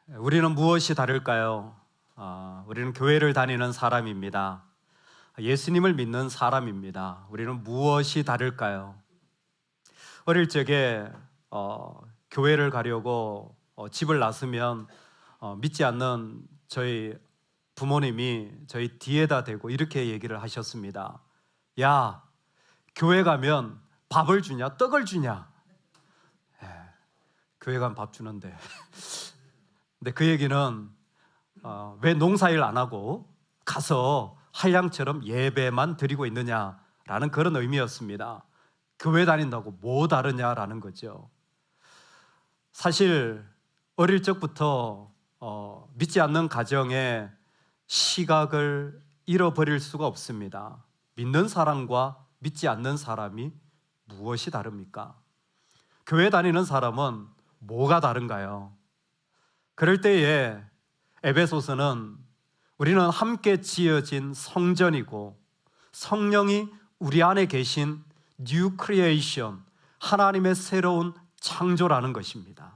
우리는 무엇이 다를까요? 우리는 교회를 다니는 사람입니다. 예수님을 믿는 사람입니다. 우리는 무엇이 다를까요? 어릴 적에 교회를 가려고 집을 나서면 믿지 않는 저희 부모님이 저희 뒤에다 대고 이렇게 얘기를 하셨습니다. 야, 교회 가면 밥을 주냐, 떡을 주냐? 교회 가면 밥 주는데. 근데 그 얘기는 왜 농사일 안 하고 가서 한량처럼 예배만 드리고 있느냐라는 그런 의미였습니다. 교회 다닌다고 뭐 다르냐라는 거죠. 사실 어릴 적부터 믿지 않는 가정에 시각을 잃어버릴 수가 없습니다. 믿는 사람과 믿지 않는 사람이 무엇이 다릅니까? 교회 다니는 사람은 뭐가 다른가요? 그럴 때에 에베소서는 우리는 함께 지어진 성전이고 성령이 우리 안에 계신 뉴 크리에이션, 하나님의 새로운 창조라는 것입니다.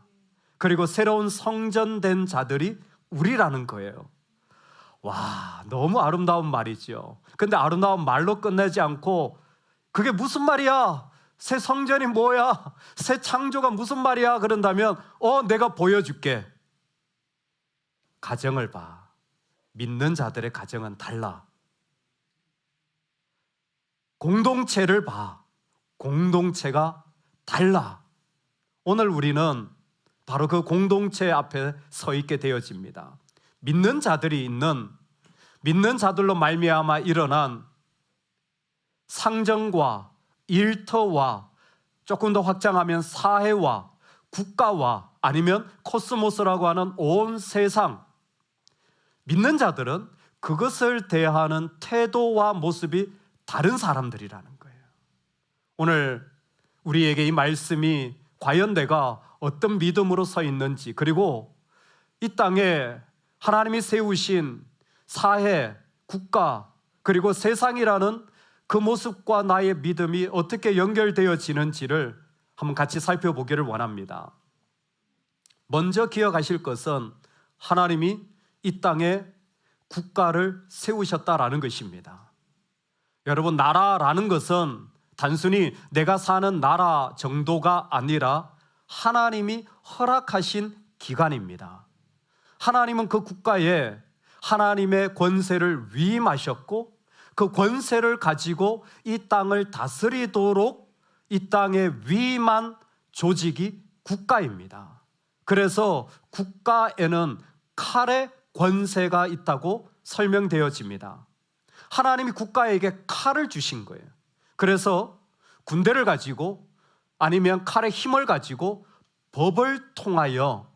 그리고 새로운 성전된 자들이 우리라는 거예요. 와, 너무 아름다운 말이죠. 근데 아름다운 말로 끝내지 않고 그게 무슨 말이야? 새 성전이 뭐야? 새 창조가 무슨 말이야? 그런다면 내가 보여줄게. 가정을 봐. 믿는 자들의 가정은 달라. 공동체를 봐. 공동체가 달라. 오늘 우리는 바로 그 공동체 앞에 서 있게 되어집니다. 믿는 자들이 있는, 믿는 자들로 말미암아 일어난 상정과 일터와 조금 더 확장하면 사회와 국가와 아니면 코스모스라고 하는 온 세상, 믿는 자들은 그것을 대하는 태도와 모습이 다른 사람들이라는 거예요. 오늘 우리에게 이 말씀이 과연 내가 어떤 믿음으로 서 있는지, 그리고 이 땅에 하나님이 세우신 사회, 국가, 그리고 세상이라는 그 모습과 나의 믿음이 어떻게 연결되어지는지를 한번 같이 살펴보기를 원합니다. 먼저 기억하실 것은 하나님이 이 땅에 국가를 세우셨다라는 것입니다. 여러분, 나라라는 것은 단순히 내가 사는 나라 정도가 아니라 하나님이 허락하신 기관입니다. 하나님은 그 국가에 하나님의 권세를 위임하셨고 그 권세를 가지고 이 땅을 다스리도록 이 땅에 위임한 조직이 국가입니다. 그래서 국가에는 칼의 권세가 있다고 설명되어집니다. 하나님이 국가에게 칼을 주신 거예요. 그래서 군대를 가지고 아니면 칼의 힘을 가지고 법을 통하여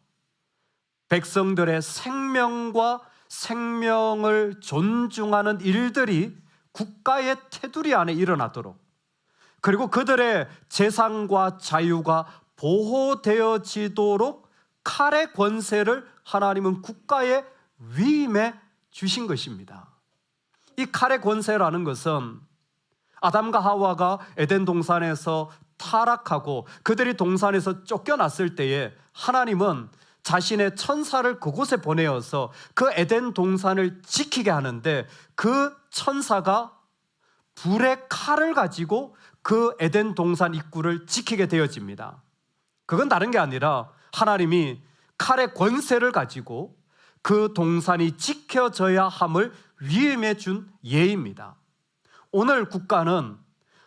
백성들의 생명과 생명을 존중하는 일들이 국가의 테두리 안에 일어나도록, 그리고 그들의 재산과 자유가 보호되어지도록 칼의 권세를 하나님은 국가에 위임해 주신 것입니다. 이 칼의 권세라는 것은 아담과 하와가 에덴 동산에서 타락하고 그들이 동산에서 쫓겨났을 때에 하나님은 자신의 천사를 그곳에 보내어서 그 에덴 동산을 지키게 하는데 그 천사가 불의 칼을 가지고 그 에덴 동산 입구를 지키게 되어집니다. 그건 다른 게 아니라 하나님이 칼의 권세를 가지고 그 동산이 지켜져야 함을 위임해 준 예입니다. 오늘 국가는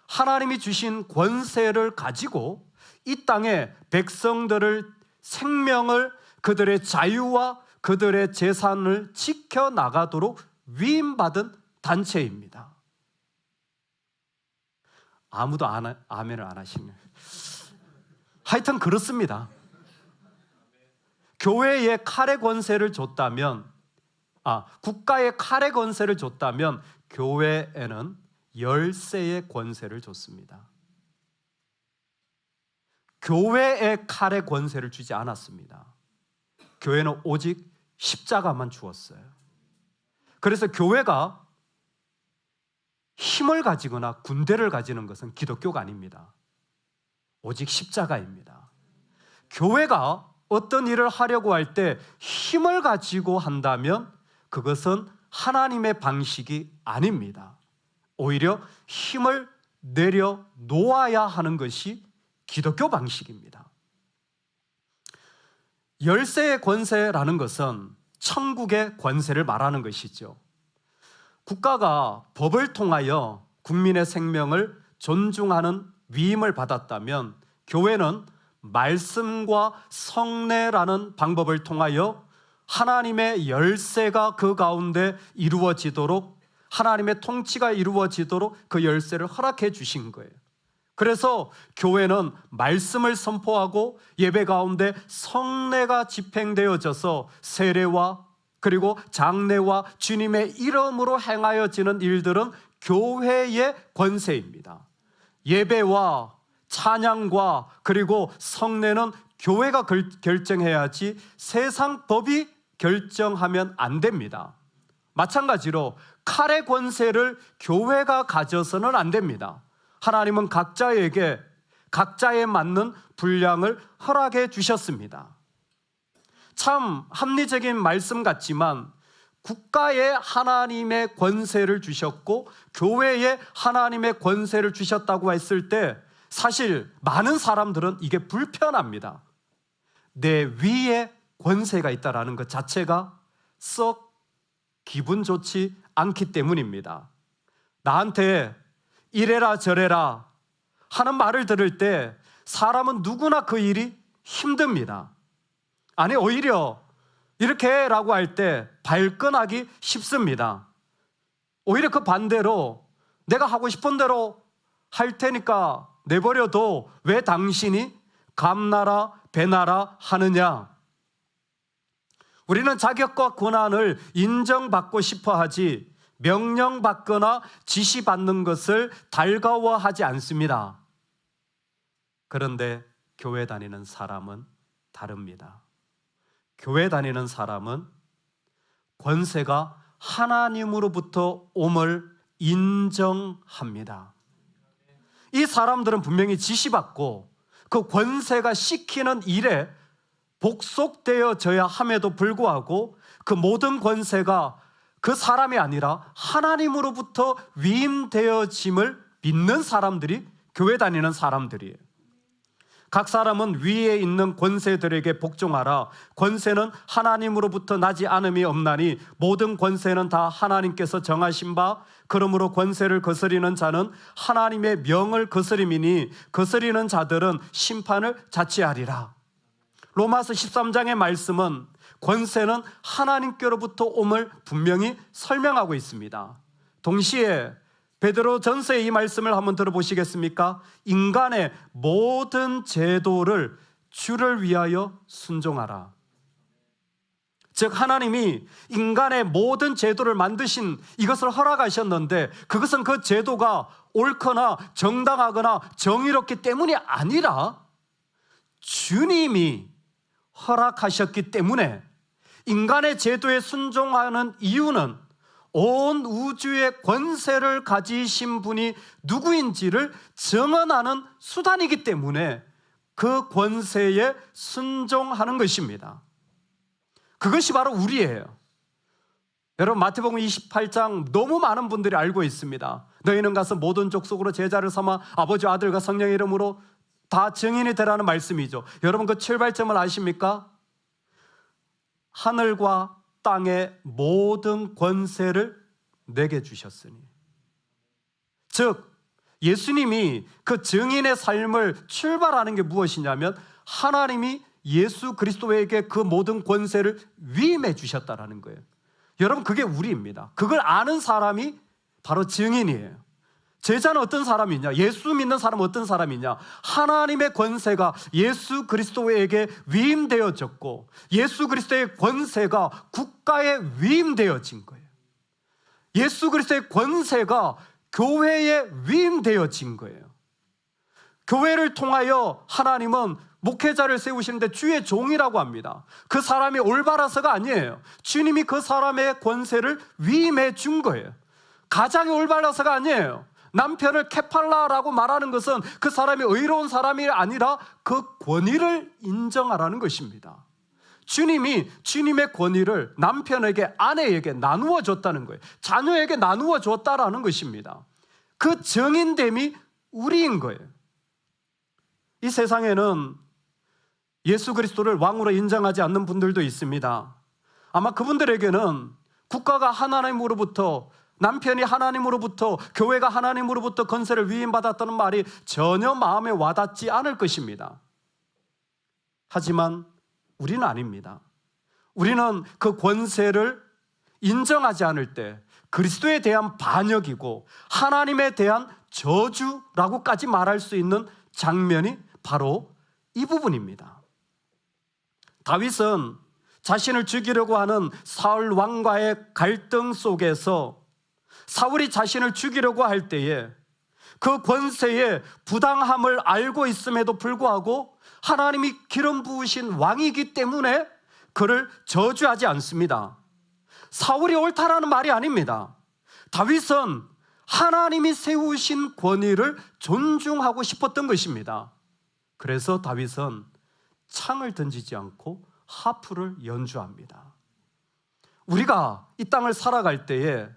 하나님이 주신 권세를 가지고 이 땅에 백성들을 생명을, 그들의 자유와 그들의 재산을 지켜나가도록 위임받은 단체입니다. 아무도 아멘을 안 하시네요. 하여튼 그렇습니다. 교회에 칼의 권세를 줬다면, 국가에 칼의 권세를 줬다면 교회에는 열쇠의 권세를 줬습니다. 교회에 칼의 권세를 주지 않았습니다. 교회는 오직 십자가만 주었어요. 그래서 교회가 힘을 가지거나 군대를 가지는 것은 기독교가 아닙니다. 오직 십자가입니다. 교회가 어떤 일을 하려고 할 때 힘을 가지고 한다면 그것은 하나님의 방식이 아닙니다. 오히려 힘을 내려놓아야 하는 것이 기독교 방식입니다. 열쇠의 권세라는 것은 천국의 권세를 말하는 것이죠. 국가가 법을 통하여 국민의 생명을 존중하는 위임을 받았다면 교회는 말씀과 성례라는 방법을 통하여 하나님의 열쇠가 그 가운데 이루어지도록, 하나님의 통치가 이루어지도록 그 열쇠를 허락해 주신 거예요. 그래서 교회는 말씀을 선포하고 예배 가운데 성례가 집행되어져서 세례와 그리고 장례와 주님의 이름으로 행하여지는 일들은 교회의 권세입니다. 예배와 찬양과 그리고 성례는 교회가 결정해야지 세상 법이 결정하면 안 됩니다. 마찬가지로 칼의 권세를 교회가 가져서는 안 됩니다. 하나님은 각자에게 각자에 맞는 분량을 허락해 주셨습니다. 참 합리적인 말씀 같지만 국가에 하나님의 권세를 주셨고 교회에 하나님의 권세를 주셨다고 했을 때 사실 많은 사람들은 이게 불편합니다. 내 위에 권세가 있다는 것 자체가 썩 기분 좋지 않기 때문입니다. 나한테 이래라 저래라 하는 말을 들을 때 사람은 누구나 그 일이 힘듭니다. 아니 오히려 이렇게 라고 할 때 발끈하기 쉽습니다. 오히려 그 반대로 내가 하고 싶은 대로 할 테니까 내버려도 왜 당신이 감나라 배나라 하느냐. 우리는 자격과 권한을 인정받고 싶어 하지 명령받거나 지시받는 것을 달가워하지 않습니다. 그런데 교회 다니는 사람은 다릅니다. 교회 다니는 사람은 권세가 하나님으로부터 옴을 인정합니다. 이 사람들은 분명히 지시받고 그 권세가 시키는 일에 복속되어져야 함에도 불구하고 그 모든 권세가 그 사람이 아니라 하나님으로부터 위임되어짐을 믿는 사람들이 교회 다니는 사람들이에요. 각 사람은 위에 있는 권세들에게 복종하라. 권세는 하나님으로부터 나지 않음이 없나니 모든 권세는 다 하나님께서 정하신 바 그러므로 권세를 거스리는 자는 하나님의 명을 거스림이니 거스리는 자들은 심판을 자취하리라. 로마서 13장의 말씀은 권세는 하나님께로부터 옴을 분명히 설명하고 있습니다. 동시에 베드로 전서의 이 말씀을 한번 들어보시겠습니까? 인간의 모든 제도를 주를 위하여 순종하라. 즉 하나님이 인간의 모든 제도를 만드신 이것을 허락하셨는데 그것은 그 제도가 옳거나 정당하거나 정의롭기 때문이 아니라 주님이 허락하셨기 때문에 인간의 제도에 순종하는 이유는 온 우주의 권세를 가지신 분이 누구인지를 증언하는 수단이기 때문에 그 권세에 순종하는 것입니다. 그것이 바로 우리예요. 여러분 마태복음 28장 너무 많은 분들이 알고 있습니다. 너희는 가서 모든 족속으로 제자를 삼아 아버지 아들과 성령의 이름으로 다 증인이 되라는 말씀이죠. 여러분 그 출발점을 아십니까? 하늘과 땅의 모든 권세를 내게 주셨으니. 즉 예수님이 그 증인의 삶을 출발하는 게 무엇이냐면 하나님이 예수 그리스도에게 그 모든 권세를 위임해 주셨다라는 거예요. 여러분 그게 우리입니다. 그걸 아는 사람이 바로 증인이에요. 제자는 어떤 사람이냐? 예수 믿는 사람은 어떤 사람이냐? 하나님의 권세가 예수 그리스도에게 위임되어졌고 예수 그리스도의 권세가 국가에 위임되어진 거예요. 예수 그리스도의 권세가 교회에 위임되어진 거예요. 교회를 통하여 하나님은 목회자를 세우시는데 주의 종이라고 합니다. 그 사람이 올바라서가 아니에요. 주님이 그 사람의 권세를 위임해 준 거예요. 가장이 올바라서가 아니에요. 남편을 케팔라라고 말하는 것은 그 사람이 의로운 사람이 아니라 그 권위를 인정하라는 것입니다. 주님이 주님의 권위를 남편에게, 아내에게 나누어 줬다는 거예요. 자녀에게 나누어 줬다라는 것입니다. 그 정인됨이 우리인 거예요. 이 세상에는 예수 그리스도를 왕으로 인정하지 않는 분들도 있습니다. 아마 그분들에게는 국가가 하나님으로부터, 남편이 하나님으로부터, 교회가 하나님으로부터 권세를 위임받았다는 말이 전혀 마음에 와닿지 않을 것입니다. 하지만 우리는 아닙니다. 우리는 그 권세를 인정하지 않을 때 그리스도에 대한 반역이고 하나님에 대한 저주라고까지 말할 수 있는 장면이 바로 이 부분입니다. 다윗은 자신을 죽이려고 하는 사울 왕과의 갈등 속에서 사울이 자신을 죽이려고 할 때에 그 권세의 부당함을 알고 있음에도 불구하고 하나님이 기름 부으신 왕이기 때문에 그를 저주하지 않습니다. 사울이 옳다라는 말이 아닙니다. 다윗은 하나님이 세우신 권위를 존중하고 싶었던 것입니다. 그래서 다윗은 창을 던지지 않고 하프를 연주합니다. 우리가 이 땅을 살아갈 때에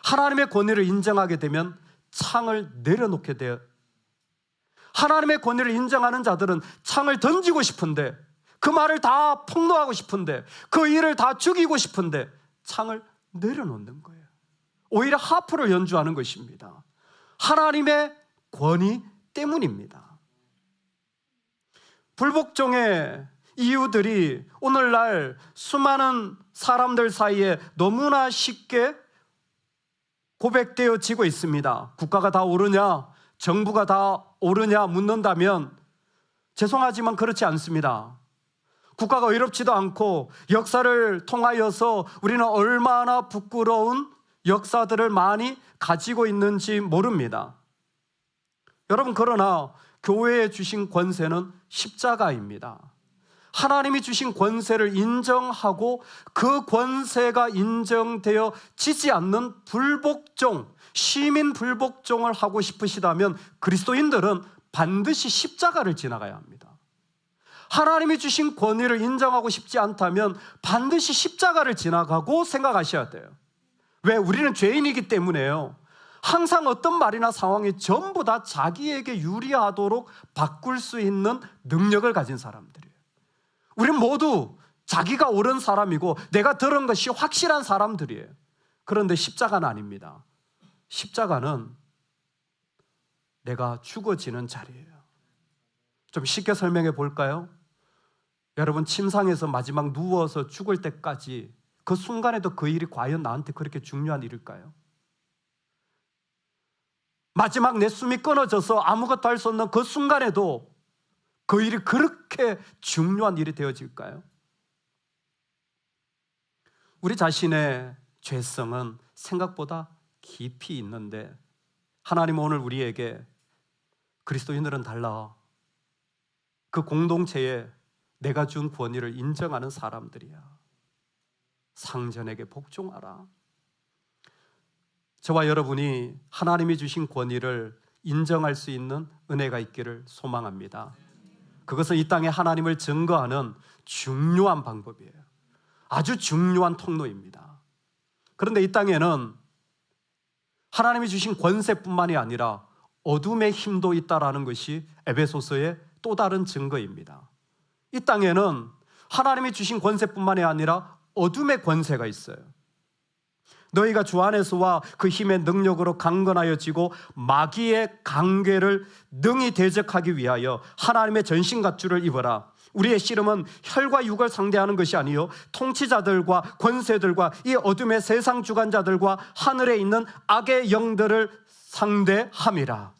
하나님의 권위를 인정하게 되면 창을 내려놓게 돼요. 하나님의 권위를 인정하는 자들은 창을 던지고 싶은데, 그 말을 다 폭로하고 싶은데, 그 일을 다 죽이고 싶은데 창을 내려놓는 거예요. 오히려 하프를 연주하는 것입니다. 하나님의 권위 때문입니다. 불복종의 이유들이 오늘날 수많은 사람들 사이에 너무나 쉽게 고백되어지고 있습니다. 국가가 다 옳으냐, 정부가 다 옳으냐 묻는다면 죄송하지만 그렇지 않습니다. 국가가 의롭지도 않고 역사를 통하여서 우리는 얼마나 부끄러운 역사들을 많이 가지고 있는지 모릅니다. 여러분, 그러나 교회에 주신 권세는 십자가입니다. 하나님이 주신 권세를 인정하고 그 권세가 인정되어 지지 않는 불복종, 시민 불복종을 하고 싶으시다면 그리스도인들은 반드시 십자가를 지나가야 합니다. 하나님이 주신 권위를 인정하고 싶지 않다면 반드시 십자가를 지나가고 생각하셔야 돼요. 왜? 우리는 죄인이기 때문에요. 항상 어떤 말이나 상황이 전부 다 자기에게 유리하도록 바꿀 수 있는 능력을 가진 사람들이에요. 우리는 모두 자기가 옳은 사람이고 내가 들은 것이 확실한 사람들이에요. 그런데 십자가는 아닙니다. 십자가는 내가 죽어지는 자리예요. 좀 쉽게 설명해 볼까요? 여러분, 침상에서 마지막 누워서 죽을 때까지 그 순간에도 그 일이 과연 나한테 그렇게 중요한 일일까요? 마지막 내 숨이 끊어져서 아무것도 할 수 없는 그 순간에도 그 일이 그렇게 중요한 일이 되어질까요? 우리 자신의 죄성은 생각보다 깊이 있는데 하나님은 오늘 우리에게 그리스도인들은 달라. 그 공동체에 내가 준 권위를 인정하는 사람들이야. 상전에게 복종하라. 저와 여러분이 하나님이 주신 권위를 인정할 수 있는 은혜가 있기를 소망합니다. 그것은 이 땅에 하나님을 증거하는 중요한 방법이에요. 아주 중요한 통로입니다. 그런데 이 땅에는 하나님이 주신 권세뿐만이 아니라 어둠의 힘도 있다라는 것이 에베소서의 또 다른 증거입니다. 이 땅에는 하나님이 주신 권세뿐만이 아니라 어둠의 권세가 있어요. 너희가 주 안에서와 그 힘의 능력으로 강건하여지고 마귀의 관계를 능히 대적하기 위하여 하나님의 전신갑주를 입어라. 우리의 씨름은 혈과 육을 상대하는 것이 아니요 통치자들과 권세들과 이 어둠의 세상 주관자들과 하늘에 있는 악의 영들을 상대함이라.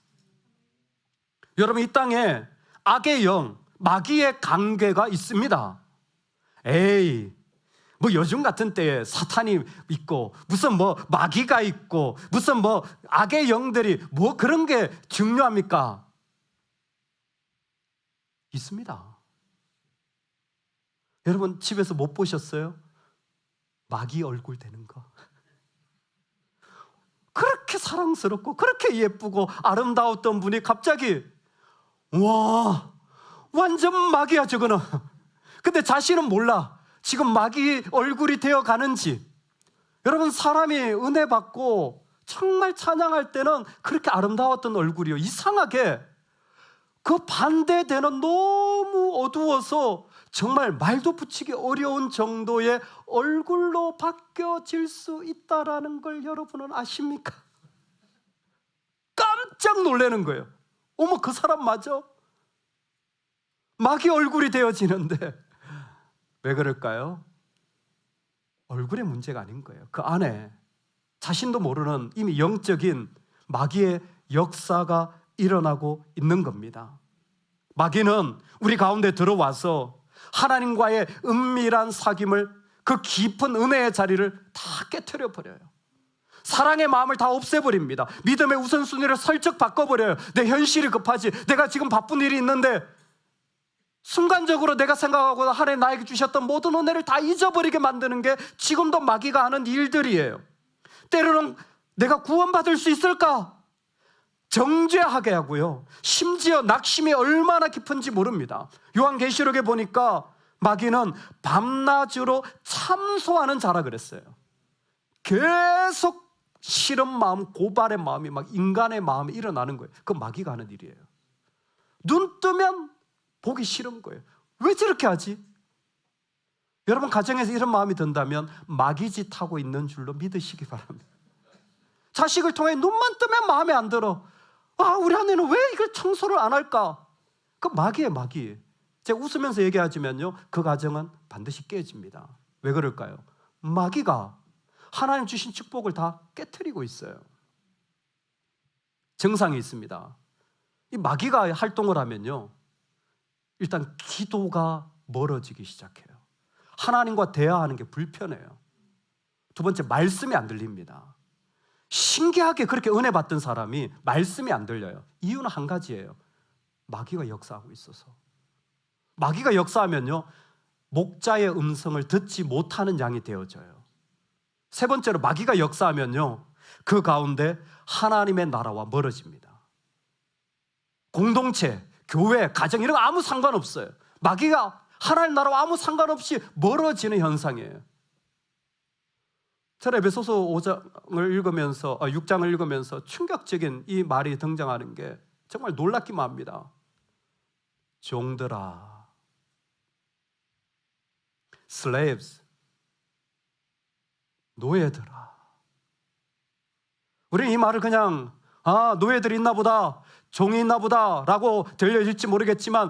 여러분, 이 땅에 악의 영, 마귀의 관계가 있습니다. 에이, 뭐 요즘 같은 때에 사탄이 있고 무슨 뭐 마귀가 있고 무슨 뭐 악의 영들이 뭐 그런 게 중요합니까? 있습니다. 여러분, 집에서 못 보셨어요? 마귀 얼굴 되는 거. 그렇게 사랑스럽고 그렇게 예쁘고 아름다웠던 분이 갑자기 와, 완전 마귀야 저거는. 근데 자신은 몰라 지금 마귀 얼굴이 되어 가는지. 여러분, 사람이 은혜 받고 정말 찬양할 때는 그렇게 아름다웠던 얼굴이요, 이상하게 그 반대되는 너무 어두워서 정말 말도 붙이기 어려운 정도의 얼굴로 바뀌어질 수 있다라는 걸 여러분은 아십니까? 깜짝 놀라는 거예요. 어머, 그 사람 맞아? 마귀 얼굴이 되어지는데 왜 그럴까요? 얼굴의 문제가 아닌 거예요. 그 안에 자신도 모르는 이미 영적인 마귀의 역사가 일어나고 있는 겁니다. 마귀는 우리 가운데 들어와서 하나님과의 은밀한 사귐을, 그 깊은 은혜의 자리를 다 깨트려 버려요. 사랑의 마음을 다 없애버립니다. 믿음의 우선순위를 슬쩍 바꿔버려요. 내 현실이 급하지, 내가 지금 바쁜 일이 있는데 순간적으로 내가 생각하고 하나님 나에게 주셨던 모든 은혜를 다 잊어버리게 만드는 게 지금도 마귀가 하는 일들이에요. 때로는 내가 구원받을 수 있을까? 정죄하게 하고요, 심지어 낙심이 얼마나 깊은지 모릅니다. 요한계시록에 보니까 마귀는 밤낮으로 참소하는 자라 그랬어요. 계속 싫은 마음, 고발의 마음이 막 인간의 마음이 일어나는 거예요. 그건 마귀가 하는 일이에요. 눈 뜨면 보기 싫은 거예요. 왜 저렇게 하지? 여러분, 가정에서 이런 마음이 든다면 마귀짓 하고 있는 줄로 믿으시기 바랍니다. 자식을 통해 눈만 뜨면 마음에 안 들어. 우리 아내는 왜 이걸 청소를 안 할까? 그 마귀예요, 마귀. 제가 웃으면서 얘기하지만요, 그 가정은 반드시 깨집니다. 왜 그럴까요? 마귀가 하나님 주신 축복을 다 깨트리고 있어요. 증상이 있습니다. 이 마귀가 활동을 하면요, 일단 기도가 멀어지기 시작해요. 하나님과 대화하는 게 불편해요. 두 번째, 말씀이 안 들립니다. 신기하게 그렇게 은혜 받던 사람이 말씀이 안 들려요. 이유는 한 가지예요. 마귀가 역사하고 있어서. 마귀가 역사하면요, 목자의 음성을 듣지 못하는 양이 되어져요. 세 번째로, 마귀가 역사하면요, 그 가운데 하나님의 나라와 멀어집니다. 공동체, 교회, 가정 이런 거 아무 상관없어요. 마귀가 하나님 나라와 아무 상관없이 멀어지는 현상이에요. 저는 에베소서 6장을 읽으면서 충격적인 이 말이 등장하는 게 정말 놀랍기만 합니다. 종들아, slaves, 노예들아. 우리는 이 말을 그냥 노예들이 있나 보다, 종이 있나 보다 라고 들려질지 모르겠지만,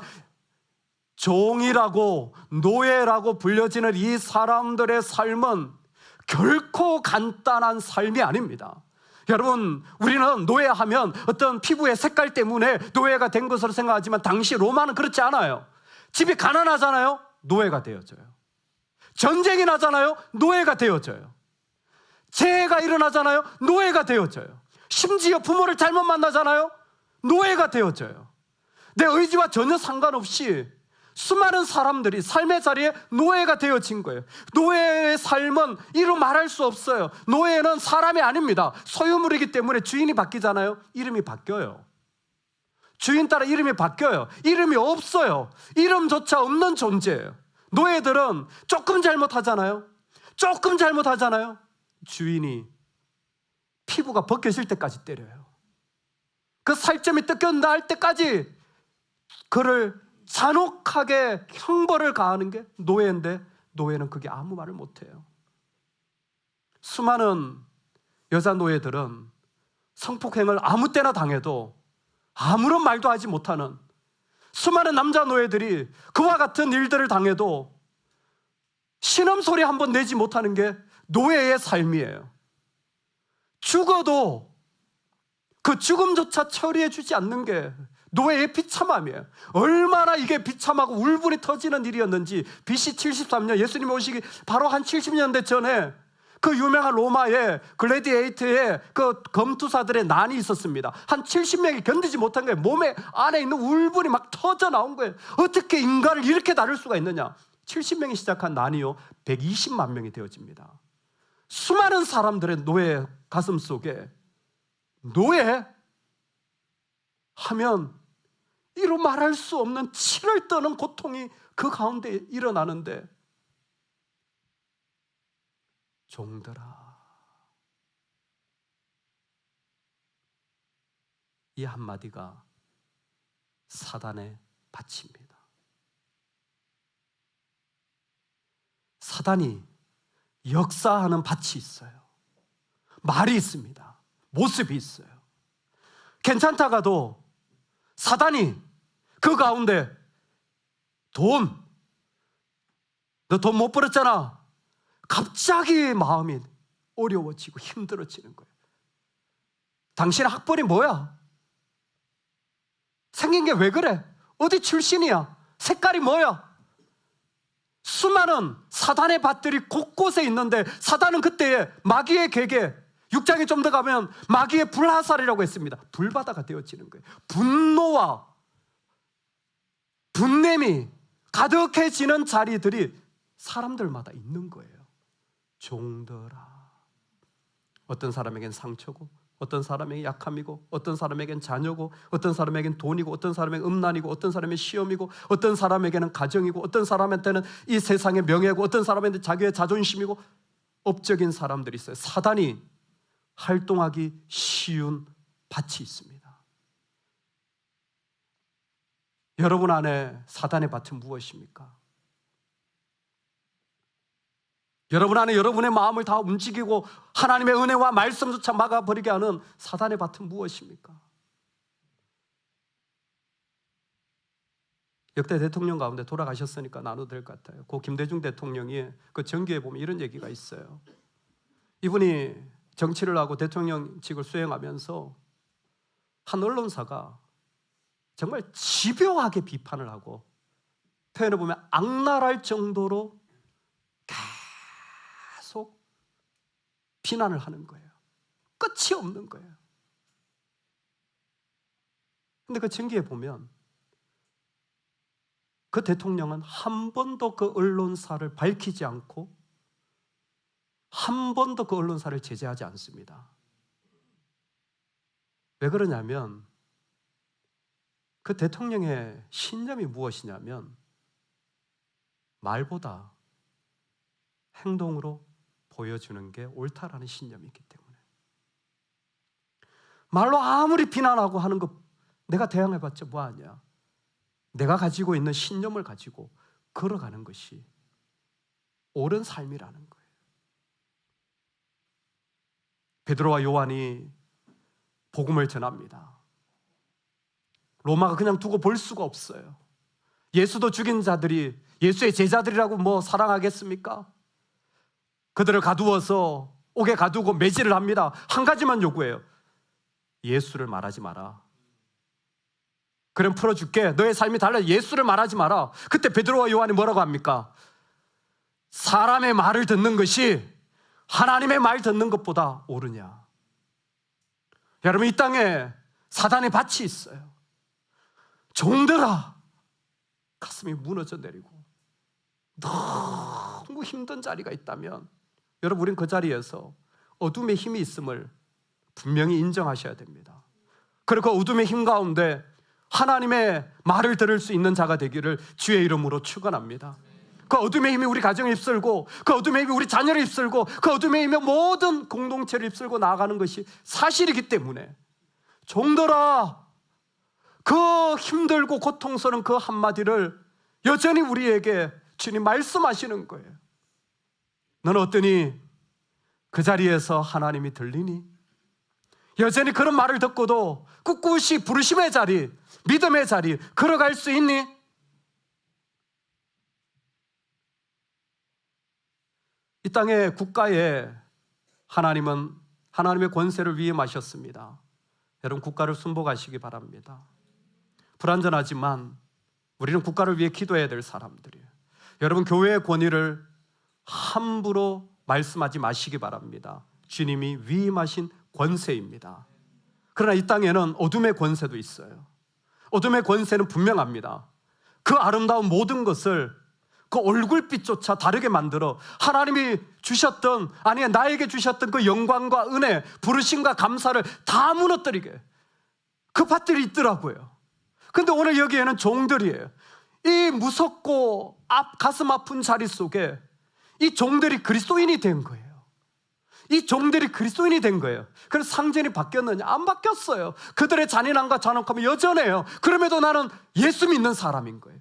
종이라고 노예라고 불려지는 이 사람들의 삶은 결코 간단한 삶이 아닙니다. 여러분, 우리는 노예하면 어떤 피부의 색깔 때문에 노예가 된 것으로 생각하지만 당시 로마는 그렇지 않아요. 집이 가난하잖아요, 노예가 되어져요. 전쟁이 나잖아요, 노예가 되어져요. 재해가 일어나잖아요, 노예가 되어져요. 심지어 부모를 잘못 만나잖아요, 노예가 되어져요. 내 의지와 전혀 상관없이 수많은 사람들이 삶의 자리에 노예가 되어진 거예요. 노예의 삶은 이루 말할 수 없어요. 노예는 사람이 아닙니다. 소유물이기 때문에 주인이 바뀌잖아요, 이름이 바뀌어요. 주인 따라 이름이 바뀌어요. 이름이 없어요. 이름조차 없는 존재예요. 노예들은 조금 잘못하잖아요, 주인이 피부가 벗겨질 때까지 때려요. 그 살점이 뜯겨진다 할 때까지 그를 잔혹하게 형벌을 가하는 게 노예인데, 노예는 그게 아무 말을 못해요. 수많은 여자 노예들은 성폭행을 아무 때나 당해도 아무런 말도 하지 못하는, 수많은 남자 노예들이 그와 같은 일들을 당해도 신음소리 한번 내지 못하는 게 노예의 삶이에요. 죽어도 그 죽음조차 처리해 주지 않는 게 노예의 비참함이에요. 얼마나 이게 비참하고 울분이 터지는 일이었는지, BC 73년 예수님 오시기 바로 한 70년대 전에 그 유명한 로마의 글래디에이터의 그 검투사들의 난이 있었습니다. 한 70명이 견디지 못한 거예요. 몸에 안에 있는 울분이 막 터져 나온 거예요. 어떻게 인간을 이렇게 다룰 수가 있느냐. 70명이 시작한 난이요, 120만 명이 되어집니다. 수많은 사람들의 노예 가슴 속에 노예 하면 이루 말할 수 없는 치를 떠는 고통이 그 가운데 일어나는데, 종들아, 이 한마디가 사단의 밭입니다. 사단이 역사하는 밭이 있어요. 말이 있습니다. 모습이 있어요. 괜찮다가도 사단이 그 가운데 너 돈 못 벌었잖아. 갑자기 마음이 어려워지고 힘들어지는 거예요. 당신의 학벌이 뭐야? 생긴 게 왜 그래? 어디 출신이야? 색깔이 뭐야? 수많은 사단의 밭들이 곳곳에 있는데, 사단은 그때에 마귀의 계계, 6장에 좀 더 가면 마귀의 불화살이라고 했습니다. 불바다가 되어지는 거예요. 분노와 분냄이 가득해지는 자리들이 사람들마다 있는 거예요. 종들아. 어떤 사람에겐 상처고, 어떤 사람에겐 약함이고, 어떤 사람에겐 자녀고, 어떤 사람에겐 돈이고, 어떤 사람에겐 음란이고, 어떤 사람에겐 시험이고, 어떤 사람에게는 가정이고, 어떤 사람한테는 이 세상의 명예고, 어떤 사람한테는 자기의 자존심이고, 업적인 사람들이 있어요. 사단이 활동하기 쉬운 밭이 있습니다. 여러분 안에 사단의 밭은 무엇입니까? 여러분 안에 여러분의 마음을 다 움직이고 하나님의 은혜와 말씀조차 막아버리게 하는 사단의 밭은 무엇입니까? 역대 대통령 가운데 돌아가셨으니까 나눠도 될 것 같아요. 고 김대중 대통령이 그 정기에 보면 이런 얘기가 있어요. 이분이 정치를 하고 대통령직을 수행하면서 한 언론사가 정말 집요하게 비판을 하고, 표현을 보면 악랄할 정도로 계속 비난을 하는 거예요. 끝이 없는 거예요. 근데 그 정기에 보면 그 대통령은 한 번도 그 언론사를 밝히지 않고, 한 번도 그 언론사를 제재하지 않습니다. 왜 그러냐면 그 대통령의 신념이 무엇이냐면, 말보다 행동으로 보여주는 게 옳다라는 신념이 있기 때문에, 말로 아무리 비난하고 하는 거 내가 대항해봤자 뭐하냐. 내가 가지고 있는 신념을 가지고 걸어가는 것이 옳은 삶이라는 거예요. 베드로와 요한이 복음을 전합니다. 로마가 그냥 두고 볼 수가 없어요. 예수도 죽인 자들이 예수의 제자들이라고 뭐 사랑하겠습니까? 그들을 가두어서 옥에 가두고 매질을 합니다. 한 가지만 요구해요. 예수를 말하지 마라. 그럼 풀어줄게. 너의 삶이 달라. 예수를 말하지 마라. 그때 베드로와 요한이 뭐라고 합니까? 사람의 말을 듣는 것이 하나님의 말 듣는 것보다 옳으냐. 여러분, 이 땅에 사단의 밭이 있어요. 종들아, 가슴이 무너져 내리고 너무 힘든 자리가 있다면, 여러분, 우린 그 자리에서 어둠의 힘이 있음을 분명히 인정하셔야 됩니다. 그리고 그 어둠의 힘 가운데 하나님의 말을 들을 수 있는 자가 되기를 주의 이름으로 축원합니다. 그 어둠의 힘이 우리 가정을 휩쓸고, 그 어둠의 힘이 우리 자녀를 휩쓸고, 그 어둠의 힘이 모든 공동체를 휩쓸고 나아가는 것이 사실이기 때문에, 종들아, 그 힘들고 고통스러운 그 한마디를 여전히 우리에게 주님 말씀하시는 거예요. 너는 어떠니? 그 자리에서 하나님이 들리니? 여전히 그런 말을 듣고도 꿋꿋이 부르심의 자리, 믿음의 자리 걸어갈 수 있니? 이 땅의 국가에 하나님은 하나님의 권세를 위임하셨습니다. 여러분, 국가를 순복하시기 바랍니다. 불완전하지만 우리는 국가를 위해 기도해야 될 사람들이에요. 여러분, 교회의 권위를 함부로 말씀하지 마시기 바랍니다. 주님이 위임하신 권세입니다. 그러나 이 땅에는 어둠의 권세도 있어요. 어둠의 권세는 분명합니다. 그 아름다운 모든 것을 그 얼굴빛조차 다르게 만들어 하나님이 주셨던, 아니 나에게 주셨던 그 영광과 은혜, 부르심과 감사를 다 무너뜨리게 그 밭들이 있더라고요. 근데 오늘 여기에는 종들이에요. 이 무섭고 가슴 아픈 자리 속에 이 종들이 그리스도인이 된 거예요. 이 종들이 그리스도인이 된 거예요. 그래서 상전이 바뀌었느냐? 안 바뀌었어요. 그들의 잔인함과 잔혹함은 여전해요. 그럼에도 나는 예수 믿는 사람인 거예요.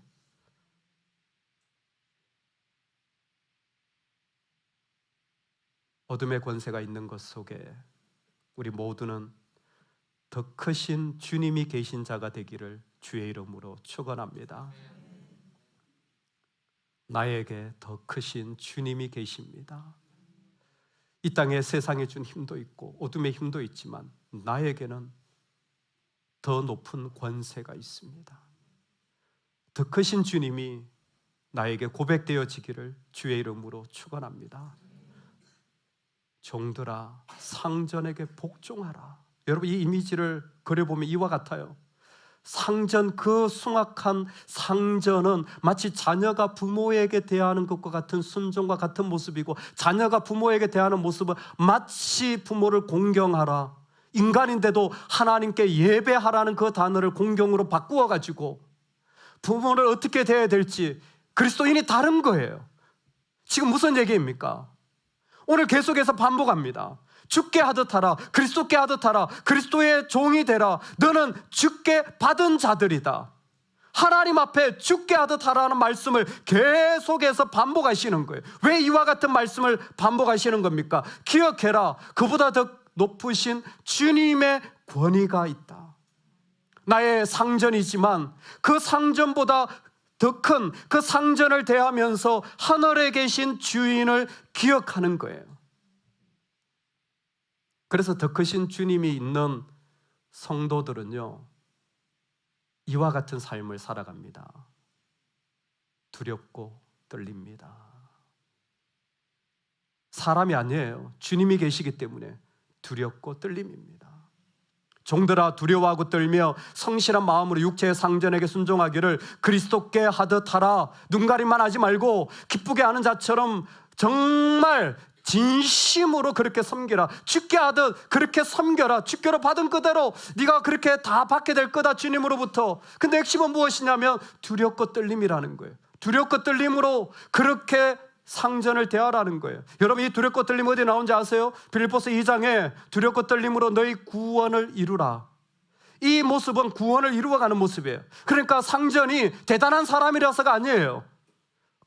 어둠의 권세가 있는 것 속에 우리 모두는 더 크신 주님이 계신 자가 되기를 주의 이름으로 축원합니다. 나에게 더 크신 주님이 계십니다. 이 땅에 세상에 준 힘도 있고 어둠의 힘도 있지만 나에게는 더 높은 권세가 있습니다. 더 크신 주님이 나에게 고백되어지기를 주의 이름으로 축원합니다. 종들아, 상전에게 복종하라. 여러분, 이 이미지를 그려보면 이와 같아요. 상전, 그 숭악한 상전은 마치 자녀가 부모에게 대하는 것과 같은 순종과 같은 모습이고, 자녀가 부모에게 대하는 모습은 마치 부모를 공경하라, 인간인데도 하나님께 예배하라는 그 단어를 공경으로 바꾸어가지고 부모를 어떻게 대해야 될지 그리스도인이 다른 거예요. 지금 무슨 얘기입니까? 오늘 계속해서 반복합니다. 주께 하듯 하라, 그리스도께 하듯 하라, 그리스도의 종이 되라. 너는 주께 받은 자들이다. 하나님 앞에 주께 하듯 하라는 말씀을 계속해서 반복하시는 거예요. 왜 이와 같은 말씀을 반복하시는 겁니까? 기억해라, 그보다 더 높으신 주님의 권위가 있다. 나의 상전이지만 그 상전보다 더 큰 그 상전을 대하면서 하늘에 계신 주인을 기억하는 거예요. 그래서 더 크신 주님이 있는 성도들은요, 이와 같은 삶을 살아갑니다. 두렵고 떨립니다. 사람이 아니에요. 주님이 계시기 때문에 두렵고 떨림입니다. 종들아, 두려워하고 떨며 성실한 마음으로 육체의 상전에게 순종하기를 그리스도께 하듯 하라. 눈가림만 하지 말고 기쁘게 하는 자처럼 정말 진심으로 그렇게 섬기라. 주께 하듯 그렇게 섬겨라. 주께로 받은 그대로 네가 그렇게 다 받게 될 거다, 주님으로부터. 근데 핵심은 무엇이냐면 두렵고 떨림이라는 거예요. 두렵고 떨림으로 그렇게 상전을 대하라는 거예요. 여러분, 이 두렵고 떨림 어디 나온지 아세요? 빌립보서 2장에 두렵고 떨림으로 너희 구원을 이루라. 이 모습은 구원을 이루어가는 모습이에요. 그러니까 상전이 대단한 사람이라서가 아니에요.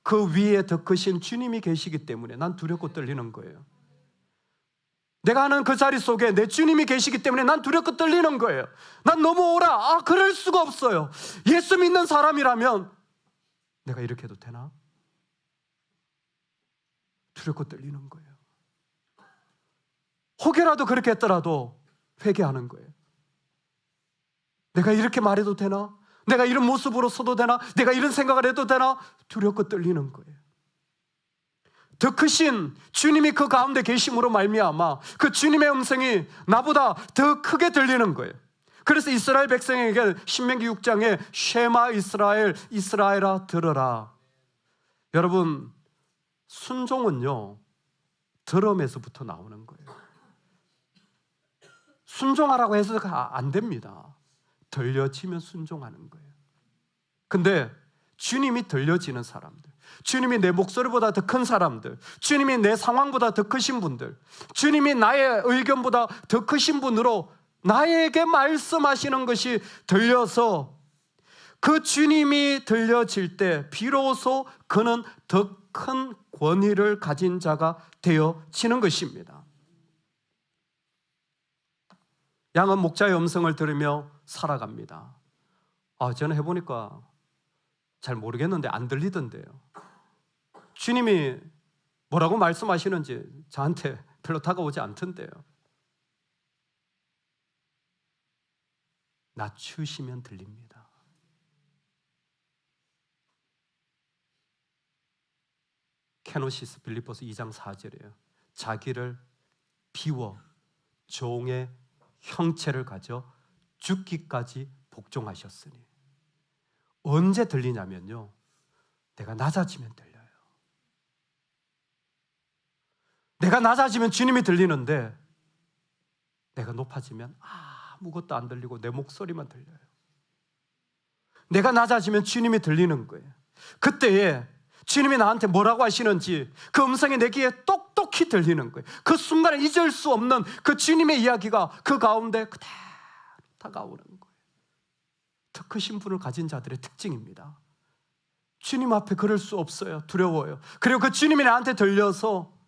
그 위에 더 크신 주님이 계시기 때문에 난 두렵고 떨리는 거예요. 내가 하는 그 자리 속에 내 주님이 계시기 때문에 난 두렵고 떨리는 거예요. 난 넘어오라. 그럴 수가 없어요. 예수 믿는 사람이라면 내가 이렇게 해도 되나? 두렵고 떨리는 거예요. 혹여라도 그렇게 했더라도 회개하는 거예요. 내가 이렇게 말해도 되나? 내가 이런 모습으로 서도 되나? 내가 이런 생각을 해도 되나? 두렵고 떨리는 거예요. 더 크신 주님이 그 가운데 계심으로 말미암아 그 주님의 음성이 나보다 더 크게 들리는 거예요. 그래서 이스라엘 백성에게 신명기 6장에 쉐마 이스라엘, 이스라엘아 들어라. 여러분, 순종은요, 들음에서부터 나오는 거예요. 순종하라고 해서 안 됩니다. 들려지면 순종하는 거예요. 근데 주님이 들려지는 사람들, 주님이 내 목소리보다 더 큰 사람들, 주님이 내 상황보다 더 크신 분들, 주님이 나의 의견보다 더 크신 분으로 나에게 말씀하시는 것이 들려서 그 주님이 들려질 때 비로소 그는 더 큰 권위를 가진 자가 되어지는 것입니다. 양은 목자의 음성을 들으며 살아갑니다. 저는 해보니까 잘 모르겠는데 안 들리던데요. 주님이 뭐라고 말씀하시는지 저한테 별로 다가오지 않던데요. 낮추시면 들립니다. 케노시스 빌립보서 2장 4절이에요. 자기를 비워 종의 형체를 가져 죽기까지 복종하셨으니. 언제 들리냐면요, 내가 낮아지면 들려요. 내가 낮아지면 주님이 들리는데 내가 높아지면 아무것도 안 들리고 내 목소리만 들려요. 내가 낮아지면 주님이 들리는 거예요. 그때에 주님이 나한테 뭐라고 하시는지 그 음성이 내 귀에 똑똑히 들리는 거예요. 그 순간에 잊을 수 없는 그 주님의 이야기가 그 가운데 그대로 다가오는 거예요. 더 크신 분을 가진 자들의 특징입니다. 주님 앞에 그럴 수 없어요. 두려워요. 그리고 그 주님이 나한테 들려서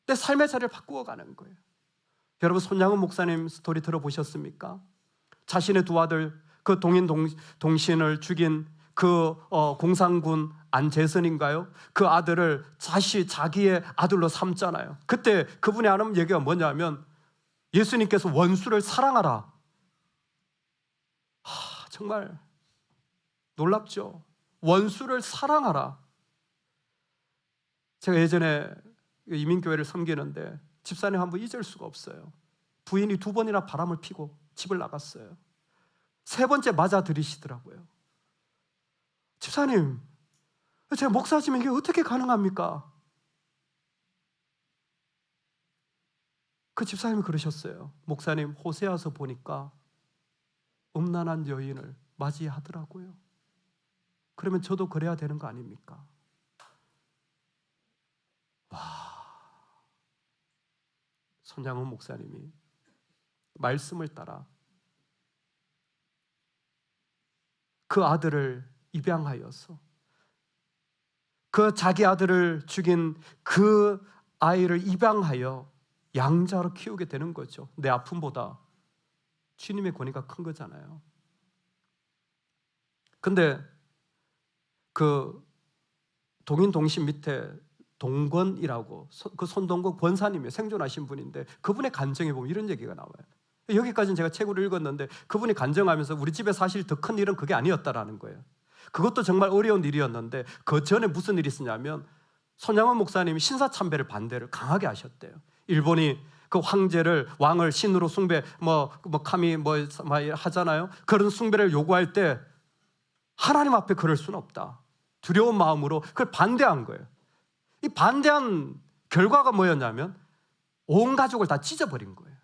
내 삶의 자리를 바꾸어 가는 거예요. 여러분, 손양은 목사님 스토리 들어보셨습니까? 자신의 두 아들, 그 동신을 죽인 그 공산군 안재선인가요? 그 아들을 다시 자기의 아들로 삼잖아요. 그때 그분이 하는 얘기가 뭐냐면 예수님께서 원수를 사랑하라. 정말 놀랍죠? 원수를 사랑하라. 제가 예전에 이민교회를 섬기는데 집사님 한 분 잊을 수가 없어요. 부인이 2번이나 바람을 피고 집을 나갔어요. 3번째 맞아 들이시더라고요. 집사님, 제가 목사지면 이게 어떻게 가능합니까? 그 집사님이 그러셨어요. 목사님, 호세아서 보니까 음란한 여인을 맞이하더라고요. 그러면 저도 그래야 되는 거 아닙니까? 손양은 목사님이 말씀을 따라 그 아들을 입양하여서 그 자기 아들을 죽인 그 아이를 입양하여 양자로 키우게 되는 거죠. 내 아픔보다 주님의 권위가 큰 거잖아요. 근데 그 동인 동신 밑에 동권이라고, 그 손동권 권사님이 생존하신 분인데 그분의 간증에 보면 이런 얘기가 나와요. 여기까지는 제가 책으로 읽었는데 그분이 간증하면서 우리 집에 사실 더 큰 일은 그게 아니었다라는 거예요. 그것도 정말 어려운 일이었는데 그 전에 무슨 일이 있었냐면 손양원 목사님이 신사참배를 반대를 강하게 하셨대요. 일본이 그 황제를, 왕을 신으로 숭배, 카미 하잖아요. 그런 숭배를 요구할 때 하나님 앞에 그럴 수는 없다. 두려운 마음으로 그걸 반대한 거예요. 이 반대한 결과가 뭐였냐면 온 가족을 다 찢어버린 거예요.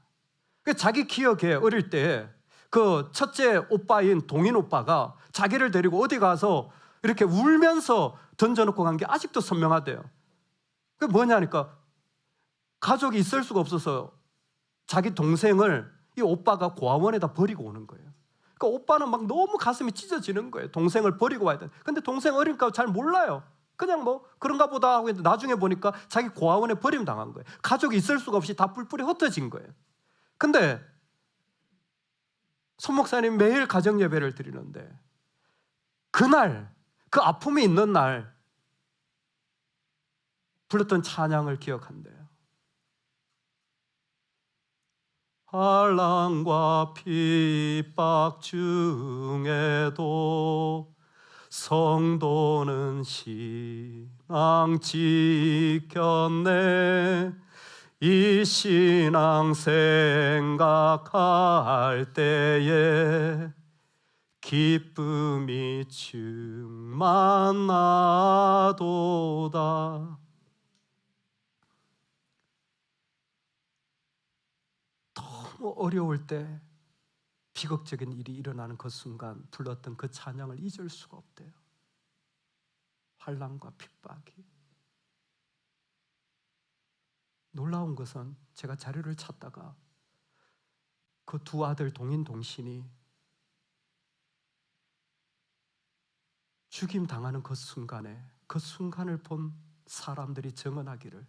자기 기억에 어릴 때 그 첫째 오빠인 동인 오빠가 자기를 데리고 어디 가서 이렇게 울면서 던져놓고 간 게 아직도 선명하대요. 그게 뭐냐니까 가족이 있을 수가 없어서 자기 동생을 이 오빠가 고아원에다 버리고 오는 거예요. 그러니까 오빠는 막 너무 가슴이 찢어지는 거예요. 동생을 버리고 와야 돼. 근데 동생 어리니까 잘 몰라요. 그냥 그런가 보다 하고 있는데 나중에 보니까 자기 고아원에 버림당한 거예요. 가족이 있을 수가 없이 다 뿔뿔이 흩어진 거예요. 근데 손 목사님 매일 가정 예배를 드리는데 그날, 그 아픔이 있는 날 불렀던 찬양을 기억한대요. 환난과 핍박 중에도 성도는 신앙 지켰네. 이 신앙 생각할 때에 기쁨이 충만하도다. 너무 어려울 때 비극적인 일이 일어나는 그 순간 불렀던 그 찬양을 잊을 수가 없대요. 환난과 핍박이. 놀라운 것은 제가 자료를 찾다가 그 두 아들 동인 동신이 죽임 당하는 그 순간에 그 순간을 본 사람들이 증언하기를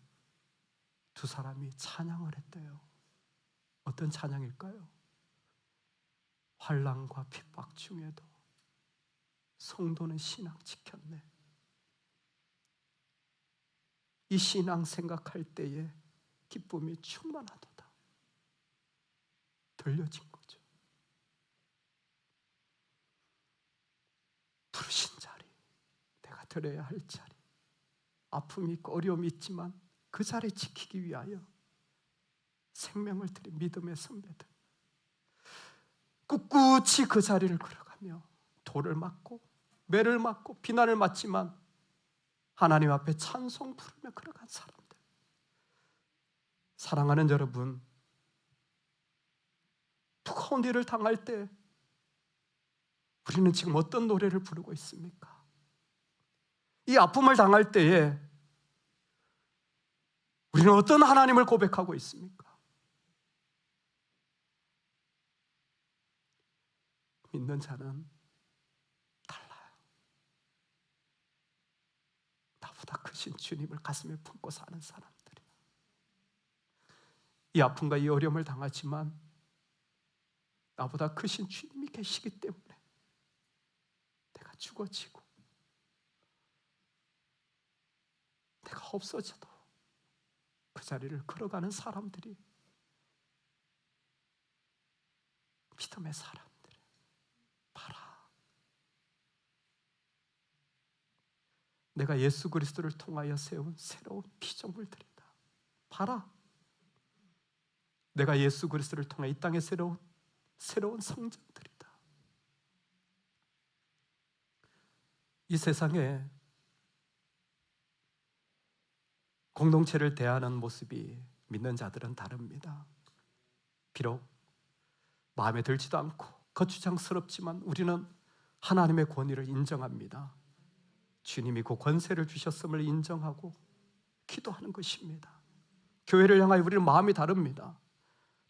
두 사람이 찬양을 했대요. 어떤 찬양일까요? 환난과 핍박 중에도 성도는 신앙 지켰네. 이 신앙 생각할 때에 기쁨이 충만하도다. 들려진 거죠. 부르신 자리, 내가 드려야 할 자리, 아픔이 있고 어려움이 있지만 그 자리 지키기 위하여 생명을 드린 믿음의 선배들, 꿋꿋이 그 자리를 걸어가며 돌을 맞고 매를 맞고 비난을 맞지만 하나님 앞에 찬송 부르며 걸어간 사람들, 사랑하는 여러분, 두꺼운 일을 당할 때 우리는 지금 어떤 노래를 부르고 있습니까? 이 아픔을 당할 때에 우리는 어떤 하나님을 고백하고 있습니까? 믿는 자는 달라요. 나보다 크신 주님을 가슴에 품고 사는 사람들이, 이 아픔과 이 어려움을 당하지만 나보다 크신 주님이 계시기 때문에 내가 죽어지고 내가 없어져도 그 자리를 걸어가는 사람들이 믿음의 사람들. 봐라, 내가 예수 그리스도를 통하여 세운 새로운 피조물들이다. 봐라, 내가 예수 그리스도를 통해 이 땅에 새로운 성전들이다. 이 세상에 공동체를 대하는 모습이 믿는 자들은 다릅니다. 비록 마음에 들지도 않고 거추장스럽지만 우리는 하나님의 권위를 인정합니다. 주님이 그 권세를 주셨음을 인정하고 기도하는 것입니다. 교회를 향하여 우리는 마음이 다릅니다.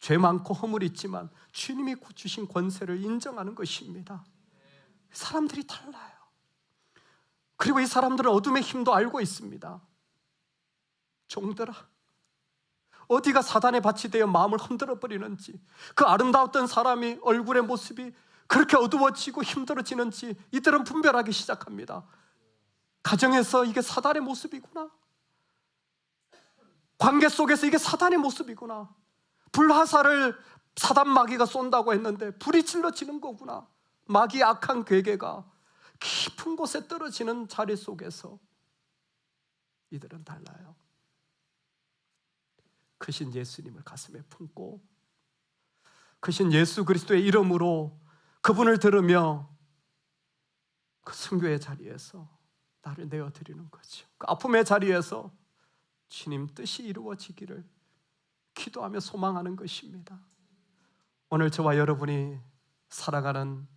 죄 많고 허물이 있지만 주님이 주신 권세를 인정하는 것입니다. 사람들이 달라요. 그리고 이 사람들은 어둠의 힘도 알고 있습니다. 종들아, 어디가 사단의 밭이 되어 마음을 흔들어 버리는지, 그 아름다웠던 사람이 얼굴의 모습이 그렇게 어두워지고 힘들어지는지 이들은 분별하기 시작합니다. 가정에서 이게 사단의 모습이구나, 관계 속에서 이게 사단의 모습이구나, 불화살을 사단 마귀가 쏜다고 했는데 불이 질러지는 거구나, 마귀의 악한 괴계가 깊은 곳에 떨어지는 자리 속에서 이들은 달라요. 크신 예수님을 가슴에 품고 크신 예수 그리스도의 이름으로 그분을 들으며 그 순교의 자리에서 나를 내어드리는 거죠. 그 아픔의 자리에서 주님 뜻이 이루어지기를 기도하며 소망하는 것입니다. 오늘 저와 여러분이 살아가는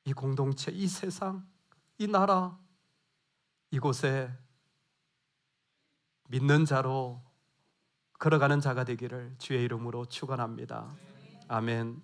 이 공동체, 이 세상, 이 나라, 이곳에 믿는 자로 걸어가는 자가 되기를 주의 이름으로 축원합니다. 아멘.